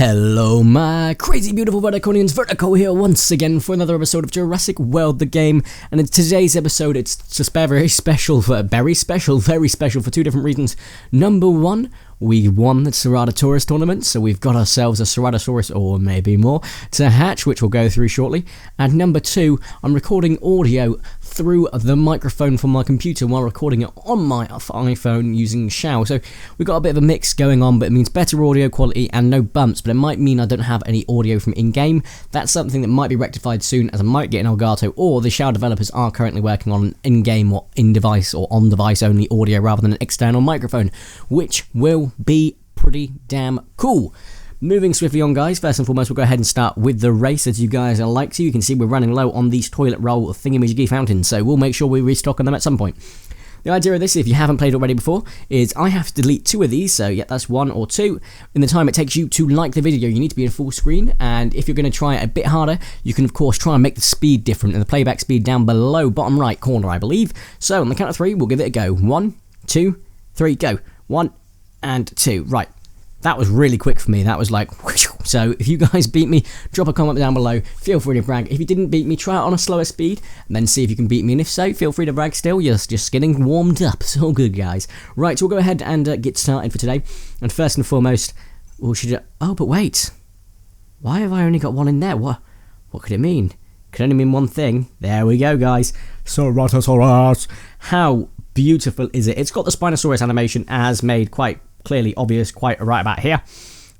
Hello my crazy beautiful Verticonians, Vertico here once again for another episode of Jurassic World the game, and in today's episode it's just very special for two different reasons. Number one, we won the Ceratosaurus tournament, so we've got ourselves a Ceratosaurus or maybe more to hatch, which we'll go through shortly. And number two, I'm recording audio through the microphone from my computer while recording it on my iPhone using Show. So we've got a bit of a mix going on, but it means better audio quality and no bumps, but it might mean I don't have any audio from in-game. That's something that might be rectified soon, as I might get an Elgato, or the Show developers are currently working on an in-game or in-device or on-device only audio rather than an external microphone, which will be pretty damn cool. Moving swiftly on, guys, first and foremost, we'll go ahead and start with the race, as you guys are like to. You can see we're running low on these toilet roll thingamajiggy fountains, so we'll make sure we restock on them at some point. The idea of this, if you haven't played already before, is I have to delete 2 of these, so yeah, that's 1 or 2. In the time it takes you to like the video, you need to be in full screen, and if you're going to try it a bit harder, you can of course try and make the speed different, and the playback speed down below, bottom right corner, I believe. So on the count of 3, we'll give it a go. 1, 2, 3, go. 1 and 2. Right. That was really quick for me. That was like, whoosh. So if you guys beat me, drop a comment down below. Feel free to brag. If you didn't beat me, try it on a slower speed, and then see if you can beat me. And if so, feel free to brag still. You're just getting warmed up. It's all good, guys. Right, so we'll go ahead and get started for today. And first and foremost, oh, but wait. Why have I only got 1 in there? What could it mean? Could only mean one thing. There we go, guys. Ceratosaurus. How beautiful is it? It's got the Spinosaurus animation as made quite clearly obvious right about here.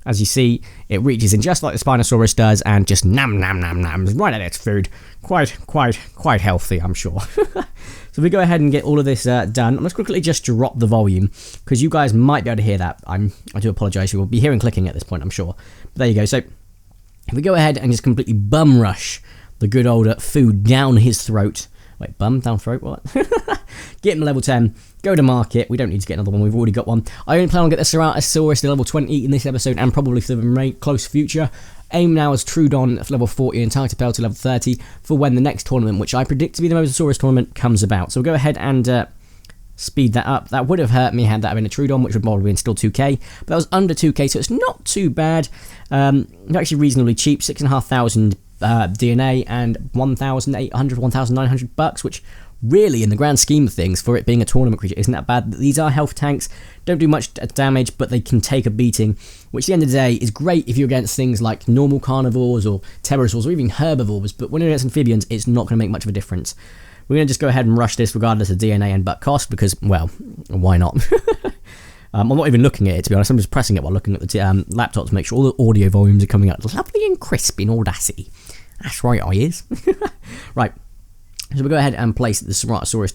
As you see, it reaches in just like the Spinosaurus does and just nams right at its food. Quite healthy, I'm sure. So we go ahead and get all of this done. I'm just quickly just drop the volume because you guys might be able to hear that. I do apologise. You will be hearing clicking at this point, I'm sure. But there you go. So if we go ahead and just completely bum rush the good old food down his throat. Wait, bum down throat, what? Get him to level 10, go to market. We don't need to get another one, we've already got one. I only plan on getting the Ceratosaurus to level 20 in this episode and probably for the close future. Aim now is Troodon for level 40 and Antarctopelta level 30 for when the next tournament, which I predict to be the Mosasaurus tournament, comes about. So we'll go ahead and speed that up. That would have hurt me had that been a Troodon, which would probably been still 2k, but that was under 2k, so it's not too bad. It's actually reasonably cheap, 6,500 DNA and 1,800, 1,900 bucks, which really, in the grand scheme of things, for it being a tournament creature, isn't that bad. These are health tanks, don't do much damage, but they can take a beating, which at the end of the day is great if you're against things like normal carnivores or pterosaurs or even herbivores, but when you're against amphibians, it's not going to make much of a difference. We're going to just go ahead and rush this regardless of DNA and butt cost, because, well, why not? I'm not even looking at it, to be honest. I'm just pressing it while looking at the laptop to make sure all the audio volumes are coming out lovely and crisp in Audacity. That's right, I is. Right. So we'll go ahead and place the Ceratosaurus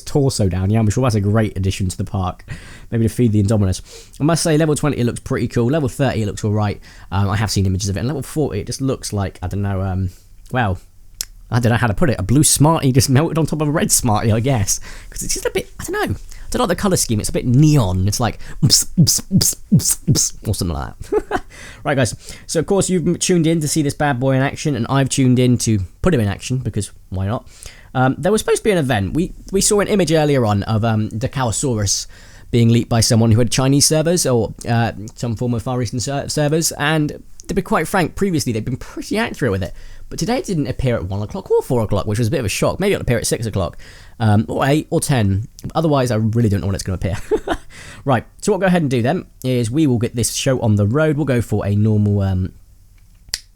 torso down. Yeah, I'm sure that's a great addition to the park. Maybe to feed the Indominus. I must say, level 20 it looks pretty cool. Level 30 it looks alright. I have seen images of it. And level 40 it just looks like, I don't know, well, I don't know how to put it. A blue Smartie just melted on top of a red Smartie, I guess. Because it's just a bit, I don't know. I don't like the colour scheme. It's a bit neon. It's like, or something like that. Right, guys. So, of course, you've tuned in to see this bad boy in action, and I've tuned in to put him in action, because why not? There was supposed to be an event. We saw an image earlier on of Catatosaurus being leaked by someone who had Chinese servers, or some form of Far Eastern servers, and to be quite frank, previously they've been pretty accurate with it. But today it didn't appear at 1 o'clock or 4 o'clock, which was a bit of a shock. Maybe it'll appear at 6 o'clock, or 8 or 10. Otherwise, I really don't know when it's going to appear. Right, so what we'll go ahead and do then is we will get this show on the road. We'll go for a normal,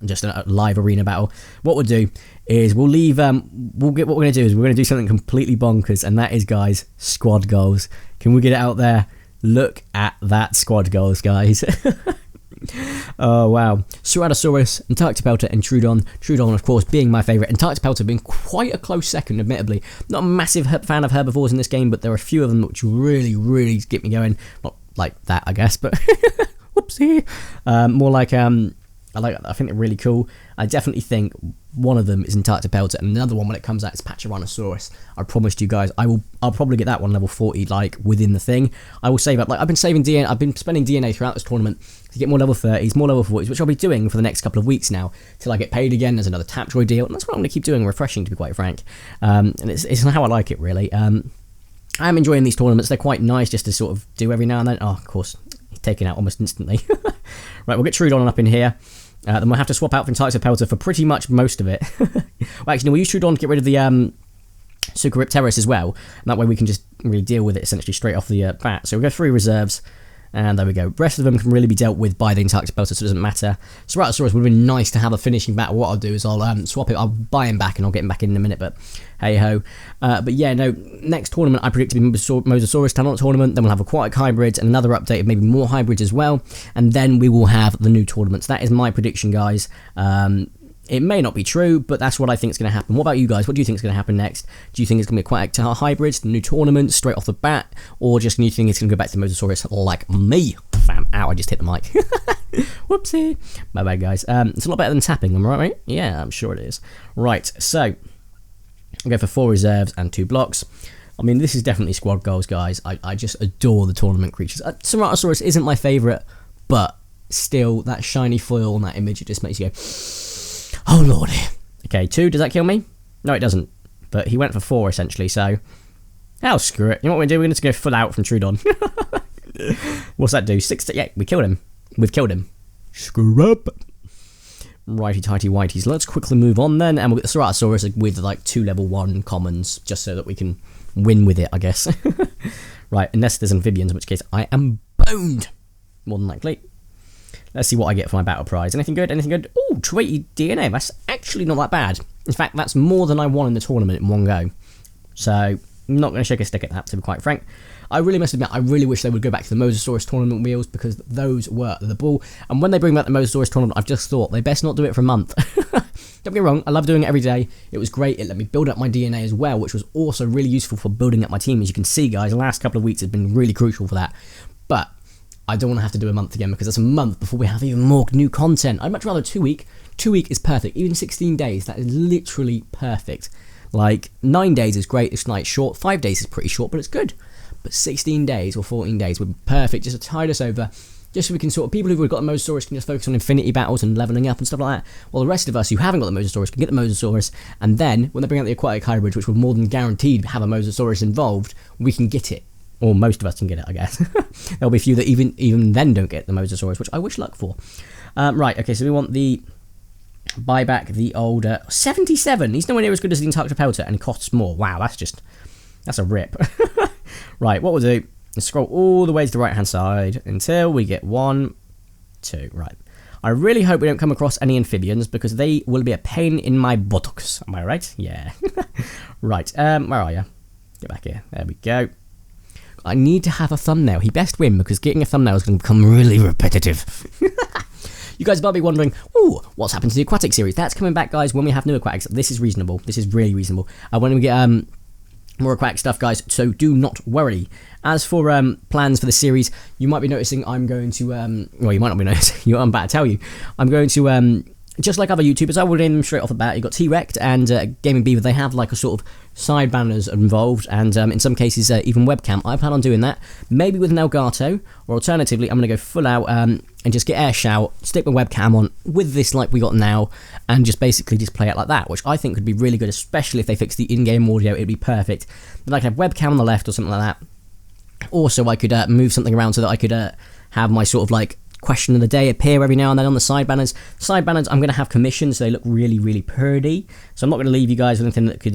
just a live arena battle. What we'll do is we'll leave, what we're going to do is we're going to do something completely bonkers, and that is, guys, squad goals. Can we get it out there? Look at that squad goals, guys. Oh wow. Ceratosaurus, Antarctopelta and Troodon. Troodon, of course, being my favourite. Antarctopelta being quite a close second, admittedly. Not a massive fan of herbivores in this game, but there are a few of them which really get me going. Not like that, I guess, but whoopsie. More like I think they're really cool. I definitely think one of them is Antarctopelta, and another one when it comes out is Catatosaurus. I promised you guys I'll probably get that one level 40 like within the thing. I will save up, like I've been saving DNA, I've been spending DNA throughout this tournament to get more level 30s, more level 40s, which I'll be doing for the next couple of weeks now till I get paid again. There's another Tapjoy deal, and that's what I'm going to keep doing, refreshing to be quite frank. And it's how I like it really. I am enjoying these tournaments. They're quite nice just to sort of do every now and then. Oh, of course, taken out almost instantly. Right, we'll get Troodon up in here. Then we'll have to swap out from Antarctopelta for pretty much most of it. Well, actually, no, we'll use Troodon to get rid of the Ceratosaurus as well. And that way we can just really deal with it essentially straight off the bat. So we'll go 3 reserves. And there we go. The rest of them can really be dealt with by the Antarctopelta, so it doesn't matter. Ceratosaurus would have been nice to have a finishing battle. What I'll do is I'll swap it. I'll buy him back and I'll get him back in a minute, but hey-ho. But yeah, no, next tournament I predict to be Mosasaurus talent tournament. Then we'll have aquatic hybrids and another update of maybe more hybrids as well. And then we will have the new tournaments. That is my prediction, guys. It may not be true, but that's what I think is going to happen. What about you guys? What do you think is going to happen next? Do you think it's going to be aquatic hybrids, the new tournament, straight off the bat? Or just do you think it's going to go back to Mosasaurus like me? Fam, ow, I just hit the mic. Whoopsie. My bad, guys. It's a lot better than tapping, am I right? Yeah, I'm sure it is. Right, so I'll go for 4 reserves and 2 blocks. I mean, this is definitely squad goals, guys. I just adore the tournament creatures. Ceratosaurus isn't my favourite, but still, that shiny foil and that image, it just makes you go... Oh lordy. Okay, 2, does that kill me? No, it doesn't. But he went for 4 essentially, so... Oh, screw it. You know what we're going to do? We're going to go full out from Troodon. What's that do? 6 yeah, we killed him. We've killed him. Screw up. Righty-tighty whiteys. Let's quickly move on then, and we'll get the Ceratosaurus with like 2 level 1 commons, just so that we can win with it, I guess. Right, unless there's amphibians, in which case I am boned. More than likely. Let's see what I get for my battle prize. Anything good? Anything good? Oh, 280 DNA. That's actually not that bad. In fact, that's more than I won in the tournament in one go. So, I'm not going to shake a stick at that, to be quite frank. I really must admit, I really wish they would go back to the Mosasaurus tournament wheels, because those were the ball. And when they bring back the Mosasaurus tournament, I've just thought they best not do it for a month. Don't get me wrong, I love doing it every day. It was great. It let me build up my DNA as well, which was also really useful for building up my team. As you can see, guys, the last couple of weeks have been really crucial for that. But I don't want to have to do a month again, because that's a month before we have even more new content. I'd much rather 2 week. 2 week is perfect. Even 16 days, that is literally perfect. Like, 9 days is great, it's like short. 5 days is pretty short, but it's good. But 16 days or 14 days would be perfect, just to tide us over. Just so we can sort of, people who've got the Mosasaurus can just focus on infinity battles and leveling up and stuff like that. While the rest of us who haven't got the Mosasaurus can get the Mosasaurus, and then, when they bring out the aquatic hybrids, which will more than guaranteed have a Mosasaurus involved, we can get it. Or most of us can get it, I guess. There'll be a few that even then don't get the Mosasaurus, which I wish luck for. Right, okay, so we want the... Buy back the older... 77! He's nowhere near as good as the Antarctopelta, and he costs more. Wow, that's a rip. Right, what we'll do is scroll all the way to the right-hand side until we get 1, 2, right. I really hope we don't come across any amphibians, because they will be a pain in my buttocks. Am I right? Yeah. Right, where are you? Get back here. There we go. I need to have a thumbnail. He best win, because getting a thumbnail is going to become really repetitive. You guys might be wondering, ooh, what's happened to the aquatic series? That's coming back, guys, when we have new aquatics. This is reasonable. This is really reasonable. When we get more aquatic stuff, guys, so do not worry. As for plans for the series, you might be noticing I'm going to, well, you might not be noticing, I'm about to tell you. I'm going to, just like other YouTubers, I will name them straight off the bat. You've got T-Rect and Gaming Beaver. They have like a sort of side banners involved, and in some cases even webcam. I plan on doing that, maybe with an Elgato, or alternatively I'm going to go full out and just get air shout, stick my webcam on with this like we got now, and just basically just play it like that, which I think could be really good, especially if they fix the in-game audio. It'd be perfect. But I could have webcam on the left or something like that. Also, I could move something around so that I could have my sort of like question of the day appear every now and then on the side banners. Side banners I'm going to have commissions, so they look really, really pretty. So I'm not going to leave you guys with anything that could,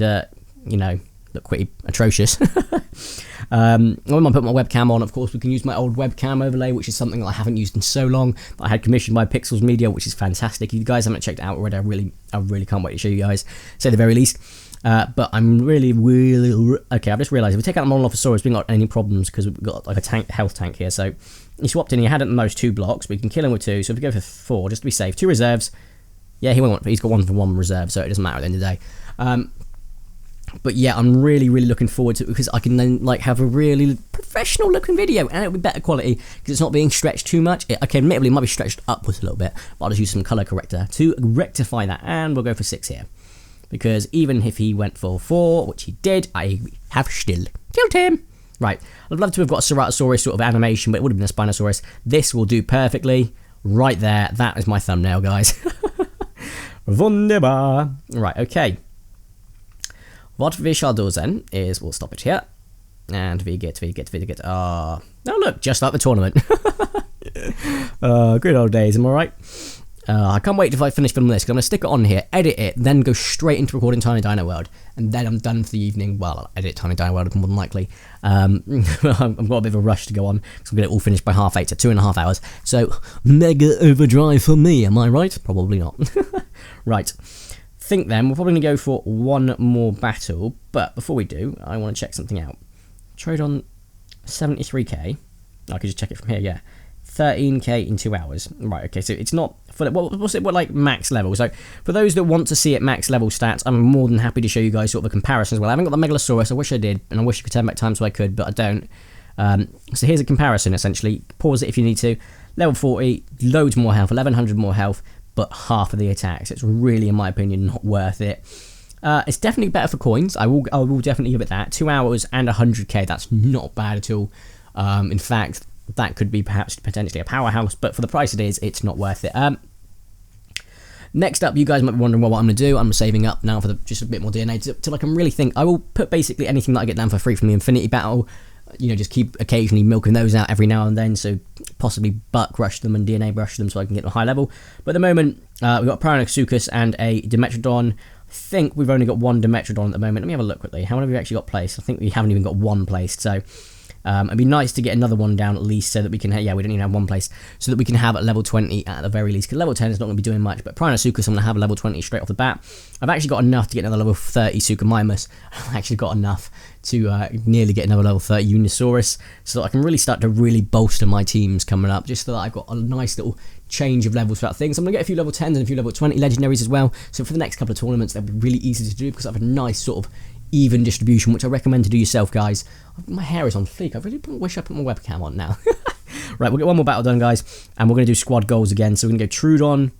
you know, look pretty atrocious. When I put my webcam on, of course, we can use my old webcam overlay, which is something that I haven't used in so long. I had commissioned by Pixels Media, which is fantastic. If you guys haven't checked it out already, I really can't wait to show you guys, say the very least. But I'm really okay. I've just realised if we take out the Monolophosaurus, we haven't got any problems, because we've got like a health tank here. So he swapped in. He had at the most 2 blocks, but we can kill him with 2. So if we go for 4, just to be safe, 2 reserves. Yeah, he's got 1 for 1 reserve, so it doesn't matter at the end of the day. But yeah, I'm really looking forward to it, because I can then like have a really professional looking video, and it'll be better quality because it's not being stretched too much. Okay, admittedly, it might be stretched upwards a little bit, but I'll just use some color corrector to rectify that, and we'll go for 6 here. Because even if he went for 4, which he did, I have still killed him. Right, I'd love to have got a Ceratosaurus sort of animation, but it would have been a Spinosaurus. This will do perfectly. Right there, that is my thumbnail, guys. Wunderbar. Right, okay. What we shall do then is we'll stop it here. And we get. Oh, look, just like the tournament. Good old days, am I right? I can't wait till I finish filming this, because I'm going to stick it on here, edit it, then go straight into recording Tiny Dino World, and then I'm done for the evening. Well, I'll edit Tiny Dino World more than likely. I've got a bit of a rush to go on, because I'm going to get it all finished by 8:30, so 2.5 hours. So, mega overdrive for me, am I right? Probably not. Right. Think then, we're probably going to go for one more battle, but before we do, I want to check something out. Troodon 73k. I could just check it from here, yeah. 13k in 2 hours. Right, okay, so it's not for what's it, what like max level. So for those that want to see it max level stats, I'm more than happy to show you guys sort of a comparison as well. I haven't got the Megalosaurus, I wish I did, and I wish I could turn back time so I could, but I don't. So here's a comparison essentially. Pause it if you need to. Level 40, loads more health, 1100 more health, but half of the attacks. It's really, in my opinion, not worth it. It's definitely better for coins. I will definitely give it that. 2 hours and 100k, that's not bad at all. In fact, that could be perhaps potentially a powerhouse, but for the price it is, it's not worth it. Next up, you guys might be wondering what I'm going to do. I'm saving up now for just a bit more DNA till I can really think. I will put basically anything that I get down for free from the Infinity Battle. You know, just keep occasionally milking those out every now and then, so possibly buck rush them and DNA brush them so I can get to a high level. But at the moment, we've got a Tyrannosaurus and a Dimetrodon. I think we've only got one Dimetrodon at the moment. Let me have a look quickly. How many have we actually got placed? I think we haven't even got one placed, so it'd be nice to get another one down at least so that we can, yeah, we don't even have one place, so that we can have at level 20 at the very least, because level 10 is not going to be doing much, but Tyrannosaurus I'm going to have a level 20 straight off the bat. I've actually got enough to get another level 30 Suchomimus. I've actually got enough to nearly get another level 30 Unisaurus, so that I can really start to really bolster my teams coming up, just so that I've got a nice little change of levels throughout things. I'm going to get a few level 10s and a few level 20 legendaries as well, so for the next couple of tournaments they'll be really easy to do, because I have a nice sort of even distribution, which I recommend to do yourself, guys. My hair is on fleek. I really wish I put my webcam on now. Right, we'll get one more battle done, guys, and we're going to do squad goals again. So we're going to go Troodon,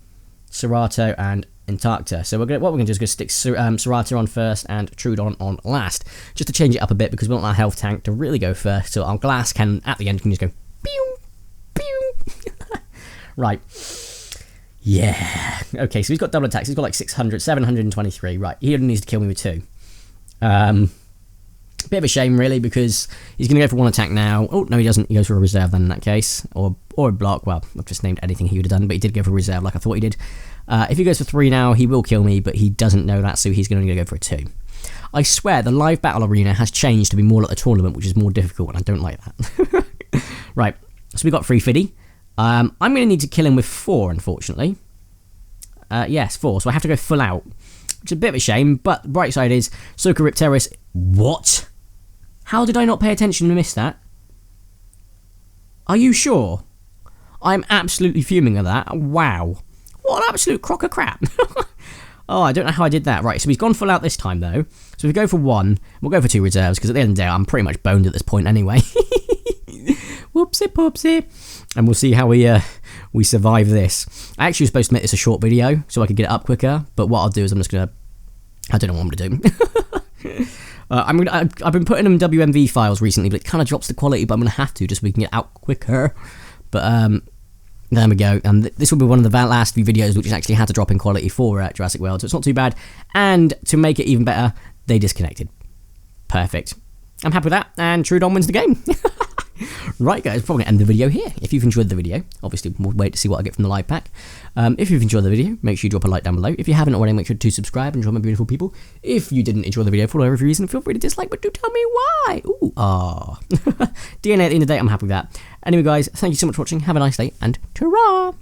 Cerato, and Antarctopelta. So what we're going to do is go stick Cerato on first and Troodon on last, just to change it up a bit, because we want our health tank to really go first, so our glass can, at the end, can just go pew, pew. Right. Yeah. Okay, so he's got double attacks. He's got like 600, 723. Right, he only needs to kill me with 2. Bit of a shame, really, because he's going to go for 1 attack now. Oh, no, he doesn't. He goes for a reserve then in that case. Or a block. Well, I've just named anything he would have done, but he did go for a reserve like I thought he did. If he goes for 3 now, he will kill me, but he doesn't know that, so he's going to go for a 2. I swear, the live battle arena has changed to be more like a tournament, which is more difficult, and I don't like that. Right, so we got 3 Fiddy. I'm going to need to kill him with 4, unfortunately. Yes, 4, so I have to go full out. Which is a bit of a shame, but the bright side is Ceratosaurus. What? How did I not pay attention and miss that? Are you sure? I'm absolutely fuming at that. Wow. What an absolute crock of crap. Oh, I don't know how I did that. Right, so he's gone full out this time, though. So if we go for 1, we'll go for 2 reserves, because at the end of the day, I'm pretty much boned at this point anyway. Whoopsie poopsie. And we'll see how we survive this. I actually was supposed to make this a short video so I could get it up quicker, but what I'll do is I'm just going to, I don't know what I'm going to do. I've been putting them WMV files recently, but it kind of drops the quality, but I'm going to have to just so we can get out quicker. But there we go, and this will be one of the last few videos which actually had to drop in quality for Jurassic World, so it's not too bad. And to make it even better, they disconnected. Perfect. I'm happy with that, and Troodon wins the game. Right, guys, probably going to end the video here. If you've enjoyed the video, obviously we'll wait to see what I get from the live pack. If you've enjoyed the video, make sure you drop a like down below. If you haven't already, make sure to subscribe and join my beautiful people. If you didn't enjoy the video for whatever reason, feel free to dislike, but do tell me why. Ooh, DNA at the end of the day, I'm happy with that. Anyway, guys, thank you so much for watching. Have a nice day, and ta-ra!